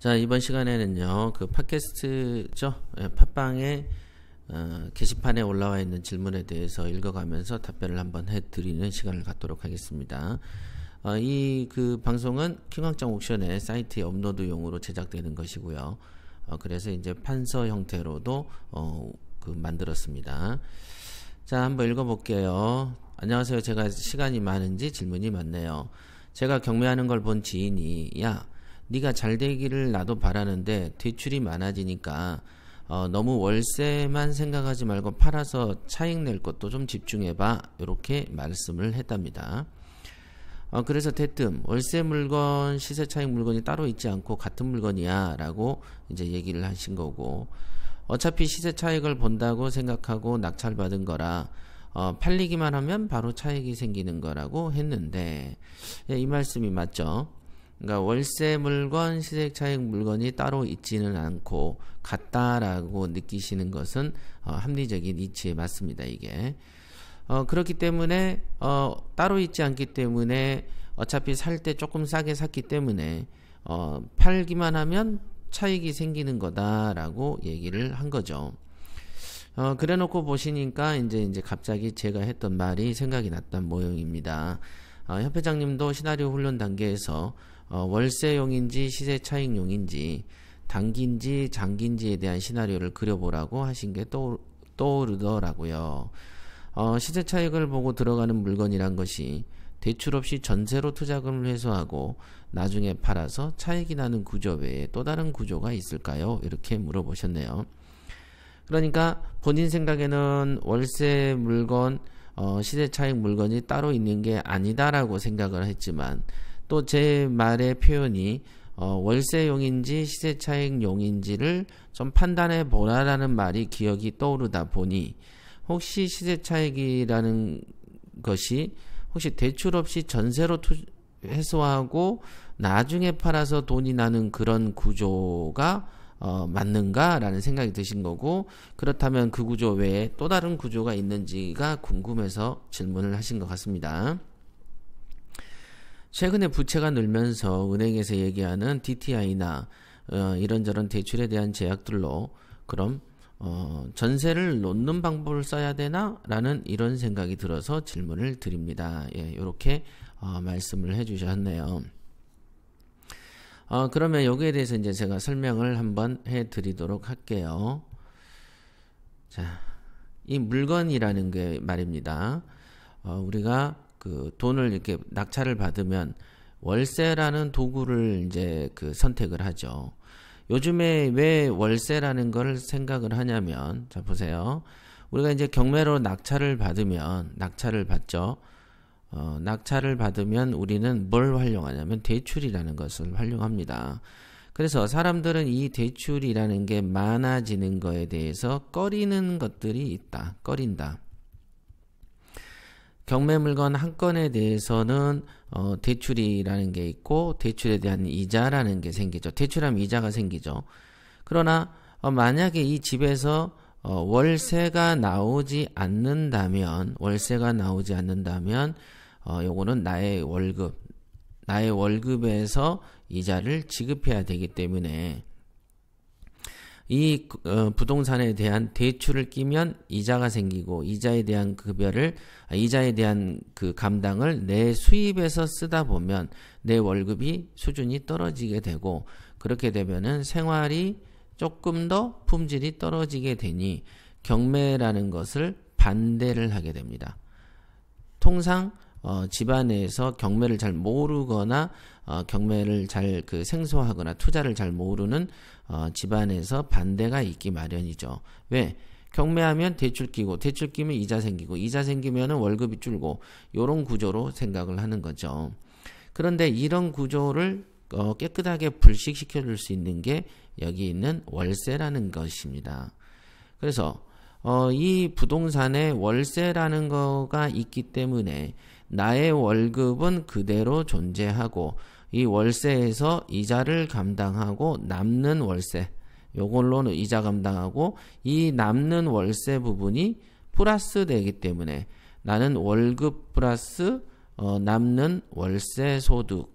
자, 이번 시간에는요, 그 팟캐스트죠. 팟빵에 게시판에 올라와 있는 질문에 대해서 읽어가면서 답변을 한번 해드리는 시간을 갖도록 하겠습니다. 이 그 방송은 킹왕짱 옥션의 사이트에 업로드용으로 제작되는 것이고요. 그래서 이제 판서 형태로도 만들었습니다. 자, 한번 읽어볼게요. 안녕하세요. 제가 시간이 많은지 질문이 많네요. 제가 경매하는 걸 본 지인이 야, 네가 잘 되기를 나도 바라는데 대출이 많아지니까 너무 월세만 생각하지 말고 팔아서 차익 낼 것도 좀 집중해봐, 이렇게 말씀을 했답니다. 그래서 대뜸 월세 물건, 시세 차익 물건이 따로 있지 않고 같은 물건이야 라고 이제 얘기를 하신 거고, 어차피 시세 차익을 본다고 생각하고 낙찰받은 거라 팔리기만 하면 바로 차익이 생기는 거라고 했는데, 이 말씀이 맞죠? 그러니까 월세 물건, 시세 차익 물건이 따로 있지는 않고 같다라고 느끼시는 것은 합리적인 이치에 맞습니다. 이게 그렇기 때문에 따로 있지 않기 때문에 어차피 살 때 조금 싸게 샀기 때문에 팔기만 하면 차익이 생기는 거다라고 얘기를 한 거죠. 그래 놓고 보시니까 이제 갑자기 제가 했던 말이 생각이 났던 모형입니다. 협회장님도 시나리오 훈련 단계에서 월세용인지 시세 차익용인지 단기인지 장기인지에 대한 시나리오를 그려보라고 하신 게 떠오르더라고요. 시세 차익을 보고 들어가는 물건이란 것이 대출 없이 전세로 투자금을 회수하고 나중에 팔아서 차익이 나는 구조 외에 또 다른 구조가 있을까요? 이렇게 물어보셨네요. 그러니까 본인 생각에는 월세 물건, 시세 차익 물건이 따로 있는 게 아니다라고 생각을 했지만, 또 제 말의 표현이 월세용인지 시세 차익용인지를 좀 판단해 보라라는 말이 기억이 떠오르다 보니, 혹시 시세 차익이라는 것이 혹시 대출 없이 전세로 회수하고 나중에 팔아서 돈이 나는 그런 구조가 맞는가라는 생각이 드신 거고, 그렇다면 그 구조 외에 또 다른 구조가 있는지가 궁금해서 질문을 하신 것 같습니다. 최근에 부채가 늘면서 은행에서 얘기하는 DTI나 이런저런 대출에 대한 제약들로 그럼 전세를 놓는 방법을 써야 되나? 라는 이런 생각이 들어서 질문을 드립니다. 예, 이렇게 말씀을 해주셨네요. 그러면 여기에 대해서 이제 제가 설명을 한번 해드리도록 할게요. 자, 이 물건이라는 게 말입니다. 우리가 그 돈을 이렇게 낙찰을 받으면 월세라는 도구를 이제 선택을 하죠. 요즘에 왜 월세라는 걸 생각을 하냐면, 자 보세요. 우리가 이제 경매로 낙찰을 받죠. 낙찰을 받으면 우리는 뭘 활용하냐면 대출이라는 것을 활용합니다. 그래서 사람들은 이 대출이라는 게 많아지는 거에 대해서 꺼리는 것들이 있다. 꺼린다. 경매 물건 한 건에 대해서는 대출이라는 게 있고 대출에 대한 이자라는 게 생기죠. 대출하면 이자가 생기죠. 그러나 만약에 이 집에서 월세가 나오지 않는다면 요거는 나의 월급에서 이자를 지급해야 되기 때문에 이 부동산에 대한 대출을 끼면 이자가 생기고, 이자에 대한 그 감당을 내 수입에서 쓰다 보면 내 월급이 수준이 떨어지게 되고, 그렇게 되면은 생활이 조금 더 품질이 떨어지게 되니 경매라는 것을 반대를 하게 됩니다. 통상 집안에서 경매를 잘 모르거나 경매를 잘 생소하거나 투자를 잘 모르는 집안에서 반대가 있기 마련이죠. 왜? 경매하면 대출 끼고, 대출 끼면 이자 생기고, 이자 생기면 월급이 줄고, 이런 구조로 생각을 하는 거죠. 그런데 이런 구조를 깨끗하게 불식시켜 줄 수 있는 게 여기 있는 월세라는 것입니다. 그래서 이 부동산에 월세라는 거가 있기 때문에 나의 월급은 그대로 존재하고, 이 월세에서 이자를 감당하고 남는 월세, 요걸로는 이자 감당하고, 이 남는 월세 부분이 플러스 되기 때문에 나는 월급 플러스 남는 월세 소득,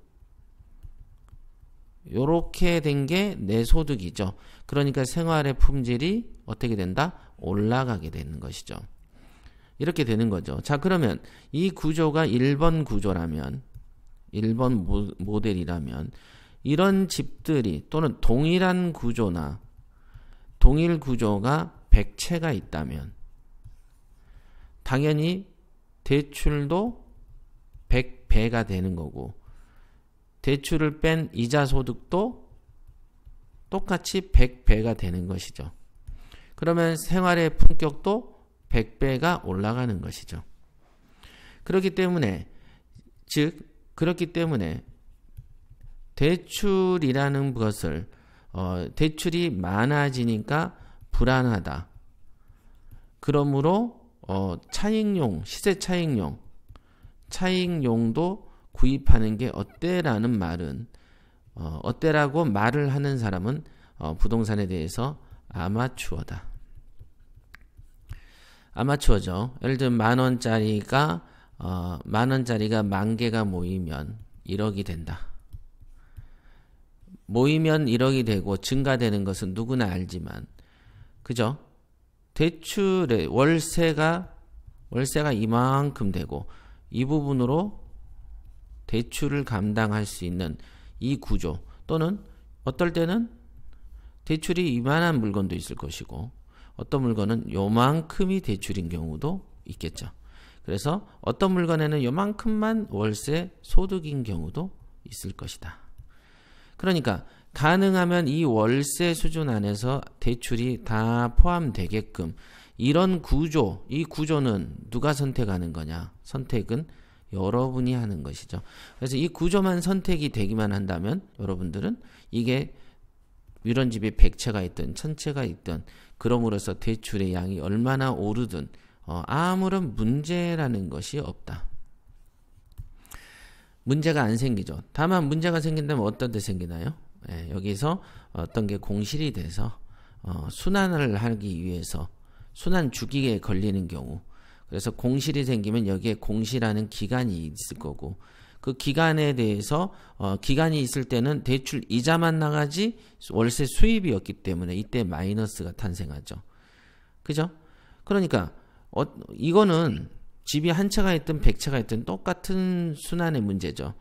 요렇게 된 게 내 소득이죠. 그러니까 생활의 품질이 어떻게 된다? 올라가게 되는 것이죠. 이렇게 되는 거죠. 자, 그러면 이 구조가 1번 구조라면, 1번 모델이라면, 이런 집들이 또는 동일한 구조나 동일 구조가 100채가 있다면 당연히 대출도 100배가 되는 거고, 대출을 뺀 이자 소득도 똑같이 100배가 되는 것이죠. 그러면 생활의 품격도 100배가 올라가는 것이죠. 그렇기 때문에 대출이라는 것을 대출이 많아지니까 불안하다. 그러므로 차익용, 시세 차익용도 구입하는 게 어때라는 말은 어때라고 말을 하는 사람은 부동산에 대해서 아마추어죠. 예를 들면 만원짜리가 10,000개가 모이면 1억이 된다. 모이면 1억이 되고 증가되는 것은 누구나 알지만, 그죠? 대출의 월세가 이만큼 되고 이 부분으로 대출을 감당할 수 있는 이 구조, 또는 어떨 때는 대출이 이만한 물건도 있을 것이고 어떤 물건은 요만큼이 대출인 경우도 있겠죠. 그래서 어떤 물건에는 요만큼만 월세 소득인 경우도 있을 것이다. 그러니까 가능하면 이 월세 수준 안에서 대출이 다 포함되게끔 이런 구조, 이 구조는 누가 선택하는 거냐? 선택은 여러분이 하는 것이죠. 그래서 이 구조만 선택이 되기만 한다면 여러분들은 이게 이런 집이 100채가 있든 1000채가 있든 그럼으로써 대출의 양이 얼마나 오르든 아무런 문제라는 것이 없다. 문제가 안 생기죠. 다만 문제가 생긴다면 어떤 데 생기나요? 여기서 어떤 게 공실이 돼서 순환을 하기 위해서 순환 주기에 걸리는 경우, 그래서 공실이 생기면 여기에 공실하는 기간이 있을 거고, 그 기간에 대해서 기간이 있을 때는 대출 이자만 나가지 월세 수입이 없기 때문에 이때 마이너스가 탄생하죠. 그죠? 그러니까 이거는 집이 한 채가 있든 100채가 있든 똑같은 순환의 문제죠.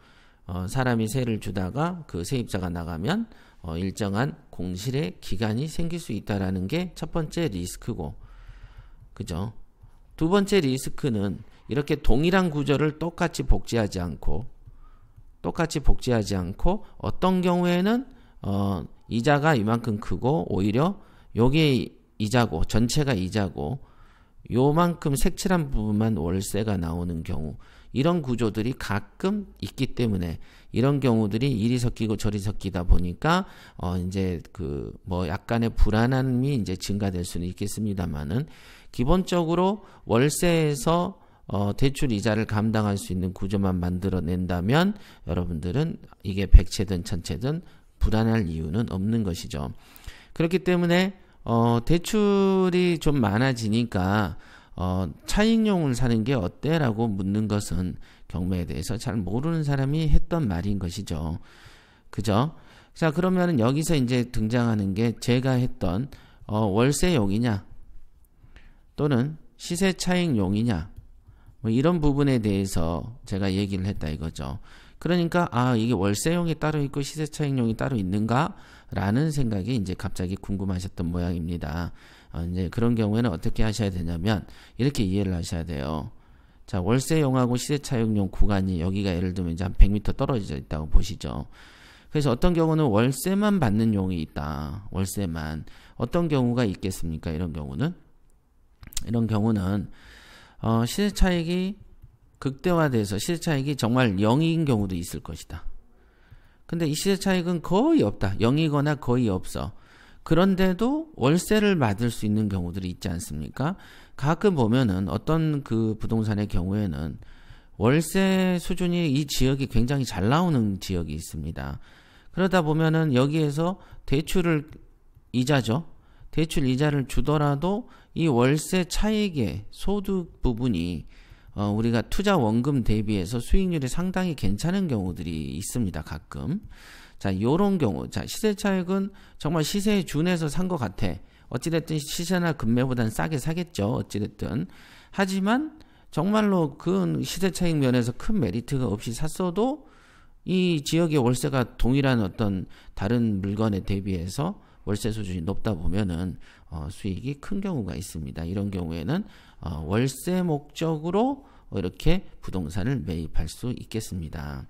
사람이 세를 주다가 그 세입자가 나가면 일정한 공실의 기간이 생길 수 있다라는 게 첫 번째 리스크고, 그죠? 두 번째 리스크는 이렇게 동일한 구조를 똑같이 복제하지 않고 어떤 경우에는 이자가 이만큼 크고 오히려 요게 이자고 전체가 이자고 요만큼 색칠한 부분만 월세가 나오는 경우, 이런 구조들이 가끔 있기 때문에 이런 경우들이 이리 섞이고 저리 섞이다 보니까 이제 약간의 불안함이 이제 증가될 수는 있겠습니다만은, 기본적으로 월세에서 대출 이자를 감당할 수 있는 구조만 만들어낸다면 여러분들은 이게 100채든 1000채든 불안할 이유는 없는 것이죠. 그렇기 때문에 대출이 좀 많아지니까 차익용을 사는 게 어때? 라고 묻는 것은 경매에 대해서 잘 모르는 사람이 했던 말인 것이죠. 그죠? 자, 그러면 여기서 이제 등장하는 게 제가 했던 월세용이냐 또는 시세 차익용이냐, 뭐 이런 부분에 대해서 제가 얘기를 했다 이거죠. 그러니까 이게 월세용이 따로 있고 시세 차익용이 따로 있는가? 라는 생각이 이제 갑자기 궁금하셨던 모양입니다. 이제 그런 경우에는 어떻게 하셔야 되냐면 이렇게 이해를 하셔야 돼요. 자, 월세용하고 시세 차익용 구간이 여기가 예를 들면 이제 한 100m 떨어져 있다고 보시죠. 그래서 어떤 경우는 월세만 받는 용이 있다. 월세만. 어떤 경우가 있겠습니까? 이런 경우는 시세 차익이 극대화돼서 시세 차익이 정말 0인 경우도 있을 것이다. 근데 이 시세 차익은 거의 없다. 0이거나 거의 없어. 그런데도 월세를 받을 수 있는 경우들이 있지 않습니까? 가끔 보면은 어떤 그 부동산의 경우에는 월세 수준이 이 지역이 굉장히 잘 나오는 지역이 있습니다. 그러다 보면은 여기에서 대출 이자를 주더라도 이 월세 차익의 소득 부분이 우리가 투자 원금 대비해서 수익률이 상당히 괜찮은 경우들이 있습니다. 가끔. 자, 요런 경우. 자, 시세 차익은 정말 시세에 준해서 산 것 같아. 어찌됐든 시세나 금매보다는 싸게 사겠죠. 어찌됐든. 하지만 정말로 그 시세 차익 면에서 큰 메리트가 없이 샀어도 이 지역의 월세가 동일한 어떤 다른 물건에 대비해서 월세 수준이 높다 보면은 수익이 큰 경우가 있습니다. 이런 경우에는 월세 목적으로 이렇게 부동산을 매입할 수 있겠습니다.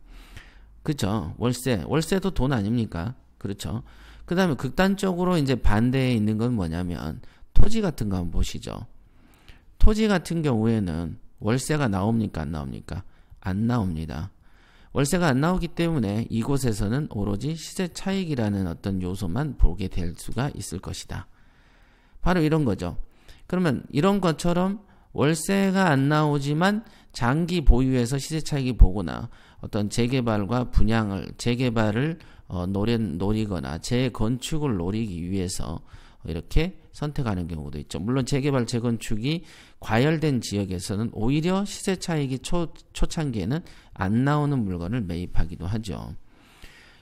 그죠? 월세도 돈 아닙니까? 그렇죠? 그 다음에 극단적으로 이제 반대에 있는 건 뭐냐면 토지 같은 거 한번 보시죠. 토지 같은 경우에는 월세가 나옵니까? 안 나옵니까? 안 나옵니다. 월세가 안 나오기 때문에 이곳에서는 오로지 시세 차익이라는 어떤 요소만 보게 될 수가 있을 것이다. 바로 이런 거죠. 그러면 이런 것처럼 월세가 안 나오지만 장기 보유해서 시세 차익이 보거나 어떤 재개발과 분양을 재개발을 노리거나 재건축을 노리기 위해서 이렇게 선택하는 경우도 있죠. 물론 재개발 재건축이 과열된 지역에서는 오히려 시세 차익이 초창기에는 안 나오는 물건을 매입하기도 하죠.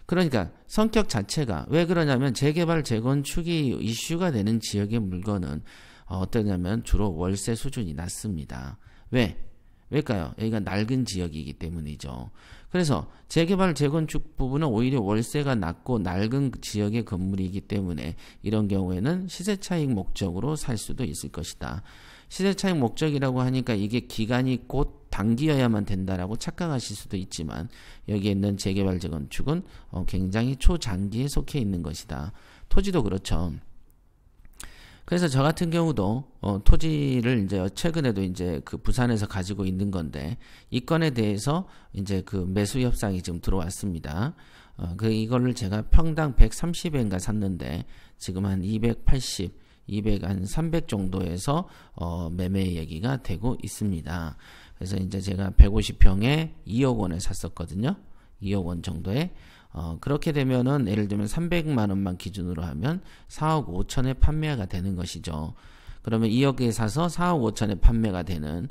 그러니까 성격 자체가 왜 그러냐면 재개발 재건축이 이슈가 되는 지역의 물건은 어떠냐면 주로 월세 수준이 낮습니다. 왜일까요? 여기가 낡은 지역이기 때문이죠. 그래서 재개발 재건축 부분은 오히려 월세가 낮고 낡은 지역의 건물이기 때문에 이런 경우에는 시세 차익 목적으로 살 수도 있을 것이다. 시세 차익 목적이라고 하니까 이게 기간이 곧 단기여야만 된다라고 착각하실 수도 있지만 여기에 있는 재개발 재건축은 굉장히 초장기에 속해 있는 것이다. 토지도 그렇죠. 그래서 저 같은 경우도 토지를 이제 최근에도 이제 그 부산에서 가지고 있는 건데 이 건에 대해서 이제 그 매수 협상이 지금 들어왔습니다. 이거를 제가 평당 130엔가 샀는데 지금 한 280, 한 300 정도에서 매매 얘기가 되고 있습니다. 그래서 이제 제가 150평에 2억 원에 샀었거든요. 2억 원 정도에. 그렇게 되면은 예를 들면 300만 원만 기준으로 하면 4억 5천에 판매가 되는 것이죠. 그러면 2억에 사서 4억 5천에 판매가 되는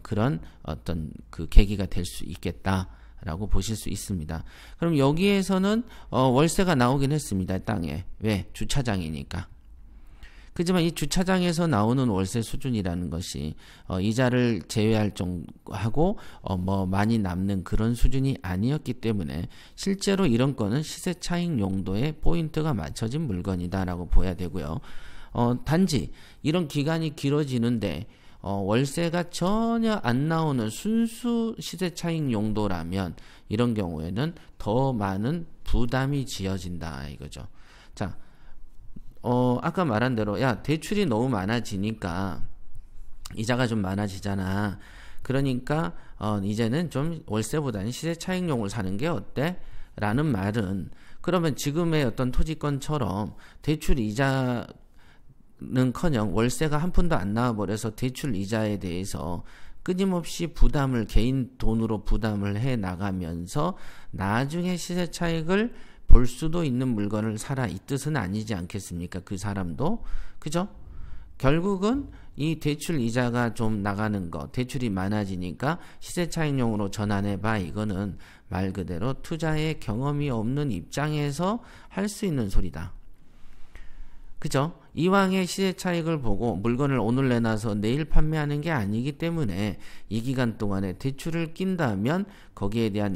그런 어떤 그 계기가 될 수 있겠다라고 보실 수 있습니다. 그럼 여기에서는 월세가 나오긴 했습니다. 땅에. 왜? 주차장이니까. 그지만 이 주차장에서 나오는 월세 수준이라는 것이 이자를 제외할 정도하고 많이 남는 그런 수준이 아니었기 때문에 실제로 이런 건은 시세 차익 용도의 포인트가 맞춰진 물건이다라고 봐야 되고요. 단지 이런 기간이 길어지는데 월세가 전혀 안 나오는 순수 시세 차익 용도라면 이런 경우에는 더 많은 부담이 지어진다 이거죠. 자. 아까 말한 대로, 대출이 너무 많아지니까, 이자가 좀 많아지잖아. 그러니까, 이제는 좀 월세보다는 시세 차익용을 사는 게 어때? 라는 말은, 그러면 지금의 어떤 토지건처럼 대출 이자는 커녕 월세가 한 푼도 안 나와버려서 대출 이자에 대해서 끊임없이 개인 돈으로 부담을 해 나가면서 나중에 시세 차익을 볼 수도 있는 물건을 사라 이 뜻은 아니지 않겠습니까? 그 사람도 그죠? 결국은 이 대출 이자가 좀 나가는 거 대출이 많아지니까 시세 차익용으로 전환해봐 이거는 말 그대로 투자의 경험이 없는 입장에서 할 수 있는 소리다. 그죠? 이왕의 시세 차익을 보고 물건을 오늘 내놔서 내일 판매하는 게 아니기 때문에 이 기간 동안에 대출을 낀다면 거기에 대한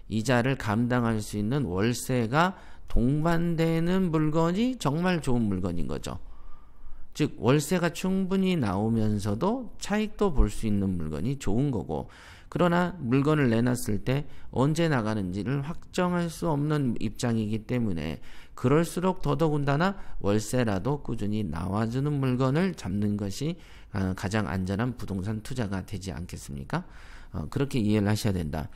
이자를 감당할 수 있는 월세가 동반되는 물건이 정말 좋은 물건인 거죠. 즉 월세가 충분히 나오면서도 차익도 볼 수 있는 물건이 좋은 거고 그러나 물건을 내놨을 때 언제 나가는지를 확정할 수 없는 입장이기 때문에 그럴수록 더더군다나 월세라도 꾸준히 나와주는 물건을 잡는 것이 가장 안전한 부동산 투자가 되지 않겠습니까? 그렇게 이해를 하셔야 된다.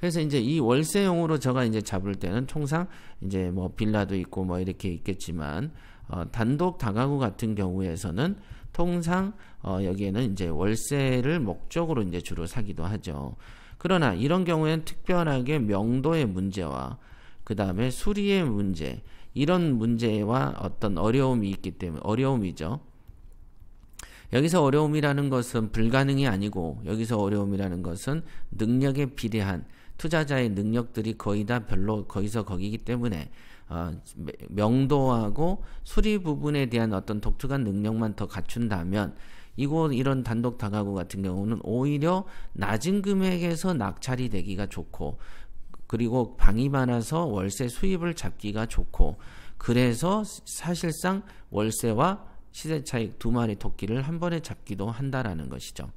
그래서 이제 이 월세용으로 제가 이제 잡을 때는 통상 이제 뭐 빌라도 있고 뭐 이렇게 있겠지만 단독 다가구 같은 경우에서는 통상 여기에는 이제 월세를 목적으로 이제 주로 사기도 하죠. 그러나 이런 경우에는 특별하게 명도의 문제와 그 다음에 수리의 문제 이런 문제와 어떤 어려움이 있기 때문에 어려움이죠. 여기서 어려움이라는 것은 불가능이 아니고 여기서 어려움이라는 것은 능력에 비례한 투자자의 능력들이 거의 다 별로 거기서 거기기 때문에 명도하고 수리 부분에 대한 어떤 독특한 능력만 더 갖춘다면 이런 단독 다가구 같은 경우는 오히려 낮은 금액에서 낙찰이 되기가 좋고 그리고 방이 많아서 월세 수입을 잡기가 좋고 그래서 사실상 월세와 시세 차익 두 마리 토끼를 한 번에 잡기도 한다라는 것이죠.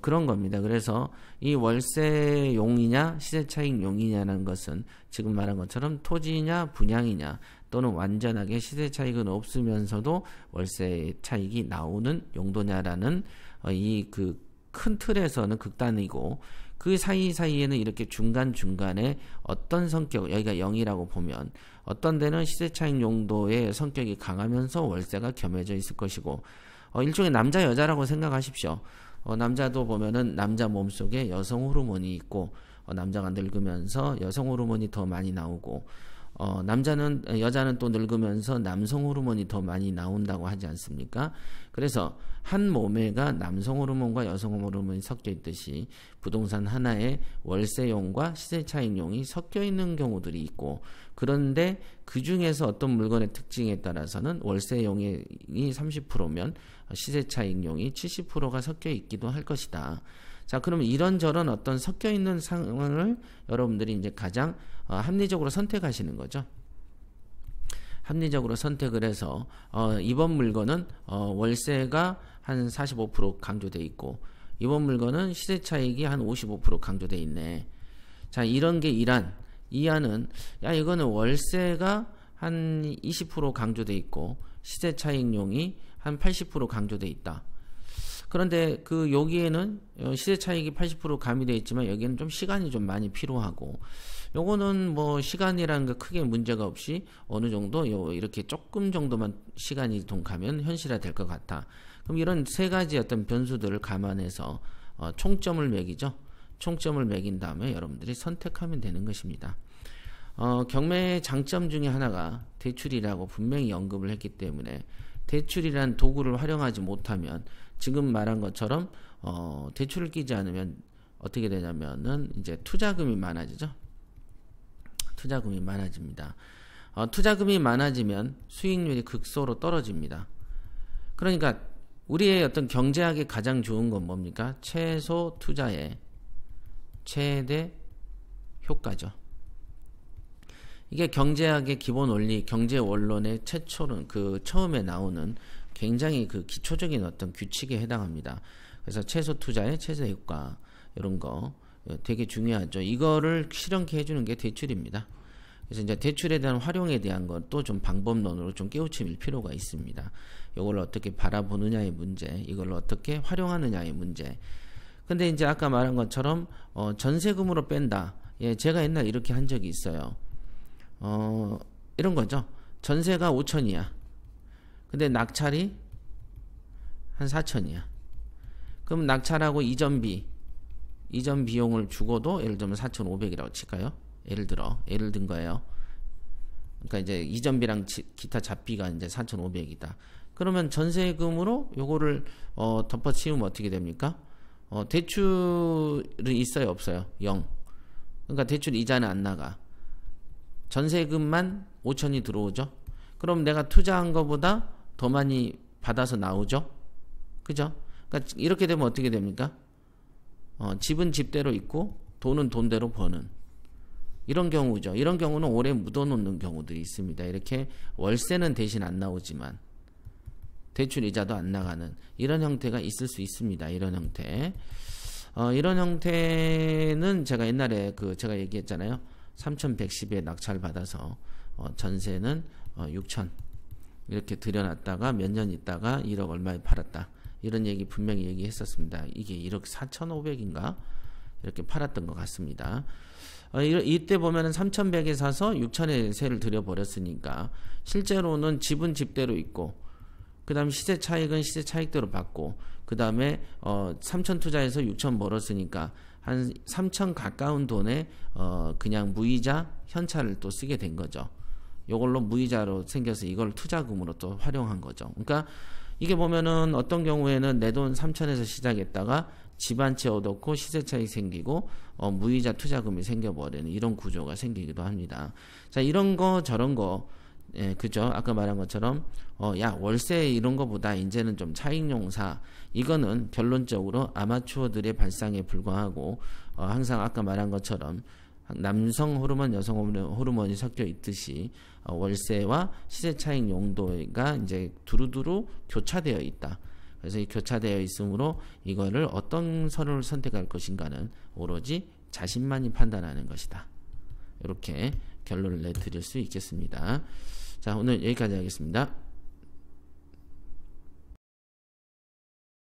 그런 겁니다. 그래서 이 월세용이냐 시세 차익용이냐는 것은 지금 말한 것처럼 토지냐 분양이냐 또는 완전하게 시세 차익은 없으면서도 월세 차익이 나오는 용도냐라는 이 그 큰 틀에서는 극단이고 그 사이사이에는 이렇게 중간중간에 어떤 성격, 여기가 0이라고 보면 어떤 데는 시세 차익 용도의 성격이 강하면서 월세가 겸해져 있을 것이고 일종의 남자 여자라고 생각하십시오. 남자도 보면은 남자 몸속에 여성 호르몬이 있고 남자가 늙으면서 여성 호르몬이 더 많이 나오고 여자는 또 늙으면서 남성 호르몬이 더 많이 나온다고 하지 않습니까? 그래서 한 몸에가 남성 호르몬과 여성 호르몬이 섞여 있듯이 부동산 하나에 월세용과 시세 차익용이 섞여 있는 경우들이 있고 그런데 그 중에서 어떤 물건의 특징에 따라서는 월세용이 30%면 시세 차익용이 70%가 섞여 있기도 할 것이다. 자, 그러면 이런저런 어떤 섞여 있는 상황을 여러분들이 이제 가장 합리적으로 선택하시는 거죠. 합리적으로 선택을 해서 이번 물건은 월세가 한 45% 강조돼 있고 이번 물건은 시세 차익이 한 55% 강조돼 있네. 자, 이런 게 이안은 야 이거는 월세가 한 20% 강조돼 있고 시세 차익용이 한 80% 강조돼 있다. 그런데 여기에는 시세 차익이 80% 가미되어 있지만 여기는 좀 시간이 좀 많이 필요하고 요거는 뭐 시간이라는 거 크게 문제가 없이 어느 정도 이렇게 조금 정도만 시간이 가면 현실화 될 것 같아. 그럼 이런 세 가지 어떤 변수들을 감안해서 총점을 매기죠. 총점을 매긴 다음에 여러분들이 선택하면 되는 것입니다. 경매의 장점 중에 하나가 대출이라고 분명히 언급을 했기 때문에 대출이란 도구를 활용하지 못하면 지금 말한 것처럼 대출을 끼지 않으면 어떻게 되냐면은 이제 투자금이 많아지죠. 투자금이 많아집니다. 투자금이 많아지면 수익률이 극소로 떨어집니다. 그러니까 우리의 어떤 경제학에 가장 좋은 건 뭡니까? 최소 투자의 최대 효과죠. 이게 경제학의 기본 원리, 경제 원론의 최초는 처음에 나오는 굉장히 기초적인 어떤 규칙에 해당합니다. 그래서 최소 투자의 최소 효과 이런 거 되게 중요하죠. 이거를 실현케 해주는 게 대출입니다. 그래서 이제 대출에 대한 활용에 대한 것도 좀 방법론으로 좀 깨우침일 필요가 있습니다. 이걸 어떻게 바라보느냐의 문제, 이걸 어떻게 활용하느냐의 문제. 근데 이제 아까 말한 것처럼 전세금으로 뺀다. 예, 제가 옛날 이렇게 한 적이 있어요. 이런 거죠. 전세가 5천이야. 근데 낙찰이 한 4천이야. 그럼 낙찰하고 이전 비용을 주고도 예를 들면 4,500이라고 칠까요? 예를 든 거예요. 그러니까 이제 이전비랑 기타 잡비가 이제 4,500이다. 그러면 전세금으로 요거를 덮어치우면 어떻게 됩니까? 대출이 있어요, 없어요? 0. 그러니까 대출 이자는 안 나가. 전세금만 5천이 들어오죠. 그럼 내가 투자한 것보다 더 많이 받아서 나오죠. 그죠? 그러니까 이렇게 되면 어떻게 됩니까? 집은 집대로 있고 돈은 돈대로 버는 이런 경우죠. 이런 경우는 오래 묻어놓는 경우들이 있습니다. 이렇게 월세는 대신 안 나오지만 대출 이자도 안 나가는 이런 형태가 있을 수 있습니다. 이런 형태. 이런 형태는 제가 옛날에 제가 얘기했잖아요. 3,110에 낙찰 받아서 전세는 6천 이렇게 들여놨다가 몇 년 있다가 1억 얼마에 팔았다. 이런 얘기 분명히 얘기했었습니다. 이게 1억 4,500인가 이렇게 팔았던 것 같습니다. 이때 보면은 3,100에 사서 6천에 세를 들여버렸으니까 실제로는 집은 집대로 있고 그 다음에 시세 차익은 시세 차익대로 받고 그 다음에 3천 투자해서 6천 벌었으니까 한 3천 가까운 돈에 그냥 무이자 현찰을 또 쓰게 된 거죠. 이걸로 무이자로 생겨서 이걸 투자금으로 또 활용한 거죠. 그러니까 이게 보면은 어떤 경우에는 내 돈 3천에서 시작했다가 집 한 채 얻었고 시세 차익 생기고 무이자 투자금이 생겨버리는 이런 구조가 생기기도 합니다. 자, 이런 거 저런 거 예, 그죠? 아까 말한 것처럼 야, 월세 이런 거보다 이제는 좀 차익용사, 이거는 결론적으로 아마추어들의 발상에 불과하고 항상 아까 말한 것처럼 남성 호르몬, 여성 호르몬이 섞여 있듯이 월세와 시세 차익 용도가 이제 두루두루 교차되어 있다. 그래서 이 교차되어 있으므로 이거를 어떤 선을 선택할 것인가는 오로지 자신만이 판단하는 것이다. 이렇게 결론을 내드릴 수 있겠습니다. 자, 오늘 여기까지 하겠습니다.